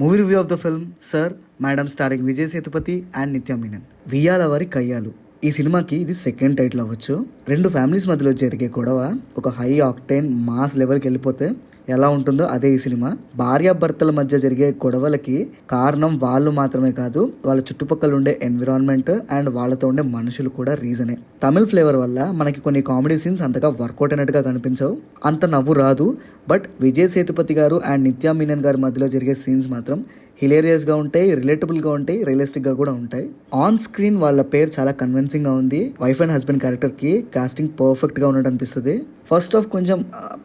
Movie review of the film sir madam starring Vijay Sethupathi and నిత్య మీనన్. వియ్యాల వారి కయ్యాలు ఈ సినిమాకి ఇది సెకండ్ టైటిల్ అవ్వచ్చు. రెండు ఫ్యామిలీస్ మధ్యలో జరిగే గొడవ ఒక హై ఆక్టేన్ మాస్ లెవెల్కి వెళ్ళిపోతే ఎలా ఉంటుందో అదే ఈ సినిమా. భార్యాభర్తల మధ్య జరిగే గొడవలకి కారణం వాళ్ళు మాత్రమే కాదు, వాళ్ళ చుట్టుపక్కల ఉండే ఎన్విరాన్మెంట్ అండ్ వాళ్ళతో ఉండే మనుషులు కూడా రీజనే. తమిళ్ ఫ్లేవర్ వల్ల మనకి కొన్ని కామెడీ సీన్స్ అంతగా వర్కౌట్ అయినట్టుగా కనిపించవు, అంత నవ్వు రాదు. బట్ విజయ్ సేతుపతి గారు అండ్ నిత్యా మీనన్ గారి మధ్యలో జరిగే సీన్స్ మాత్రం హిలేరియస్గా ఉంటాయి, రిలేటబుల్గా ఉంటాయి, రియలిస్టిక్గా కూడా ఉంటాయి. ఆన్ స్క్రీన్ వాళ్ళ పేరు చాలా కన్విన్సింగ్గా ఉంది. వైఫ్ అండ్ హస్బెండ్ క్యారెక్టర్కి కాస్టింగ్ పర్ఫెక్ట్గా ఉన్నట్టు అనిపిస్తుంది. ఫస్ట్ హాఫ్ కొంచెం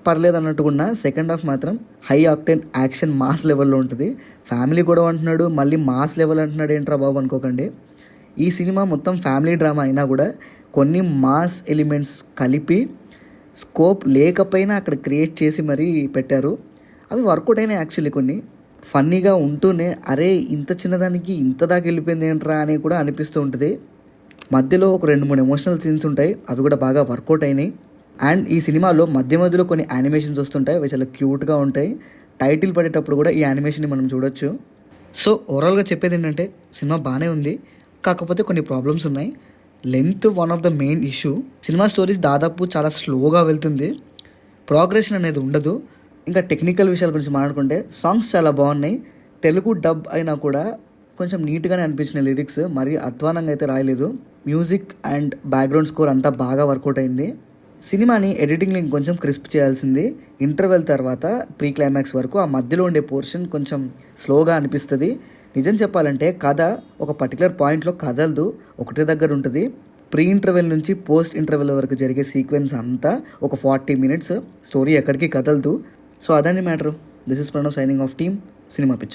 పర్లేదు అన్నట్టుకున్నా, సెకండ్ హాఫ్ మాత్రం హై ఆక్టెన్ యాక్షన్ మాస్ లెవెల్లో ఉంటుంది. ఫ్యామిలీ కూడా అంటున్నాడు, మళ్ళీ మాస్ లెవెల్ అంటున్నాడు, ఏంట్రా బాబు అనుకోకండి. ఈ సినిమా మొత్తం ఫ్యామిలీ డ్రామా అయినా కూడా కొన్ని మాస్ ఎలిమెంట్స్ కలిపి స్కోప్ లేకపోయినా అక్కడ క్రియేట్ చేసి మరీ పెట్టారు. అవి వర్కౌట్ అయినాయి యాక్చువల్లీ. కొన్ని ఫన్నీగా ఉంటూనే అరే ఇంత చిన్నదానికి ఇంత దాకా వెళ్ళిపోయింది ఏంట్రా అని కూడా అనిపిస్తూ ఉంటుంది. మధ్యలో ఒక 2-3 ఎమోషనల్ సీన్స్ ఉంటాయి, అవి కూడా బాగా వర్కౌట్ అయినాయి. అండ్ ఈ సినిమాలో మధ్యలో కొన్ని యానిమేషన్స్ వస్తుంటాయి, అవి చాలా క్యూట్గా ఉంటాయి. టైటిల్ పడేటప్పుడు కూడా ఈ యానిమేషన్ని మనం చూడొచ్చు. సో ఓవరాల్గా చెప్పేది ఏంటంటే సినిమా బాగానే ఉంది, కాకపోతే కొన్ని ప్రాబ్లమ్స్ ఉన్నాయి. Length one of the main issue. Cinema stories దాదాపు చాలా స్లోగా వెళ్తుంది, ప్రోగ్రెషన్ అనేది ఉండదు. ఇంకా టెక్నికల్ విషయాల గురించి మాట్లాడుకుంటే సాంగ్స్ చాలా బాగున్నాయి. తెలుగు డబ్ అయినా కూడా కొంచెం నీట్గానే అనిపించిన లిరిక్స్, మరి అధ్వానంగా అయితే రాయలేదు. మ్యూజిక్ అండ్ బ్యాక్గ్రౌండ్ స్కోర్ అంతా బాగా వర్కౌట్ అయింది. సినిమాని ఎడిటింగ్లో ఇంకొంచెం క్రిస్ప్ చేయాల్సింది. ఇంటర్వెల్ తర్వాత ప్రీ క్లైమాక్స్ వరకు ఆ మధ్యలో ఉండే పోర్షన్ కొంచెం స్లోగా అనిపిస్తుంది. నిజం చెప్పాలంటే కథ ఒక పర్టికులర్ పాయింట్లో కదలదు, ఒకటే దగ్గర ఉంటుంది. ప్రీ ఇంటర్వెల్ నుంచి పోస్ట్ ఇంటర్వెల్ వరకు జరిగే సీక్వెన్స్ అంతా ఒక 40 minutes, స్టోరీ ఎక్కడికి కదలదు. సో అదని matter. This is Pranav signing off team cinema పిచ్చ.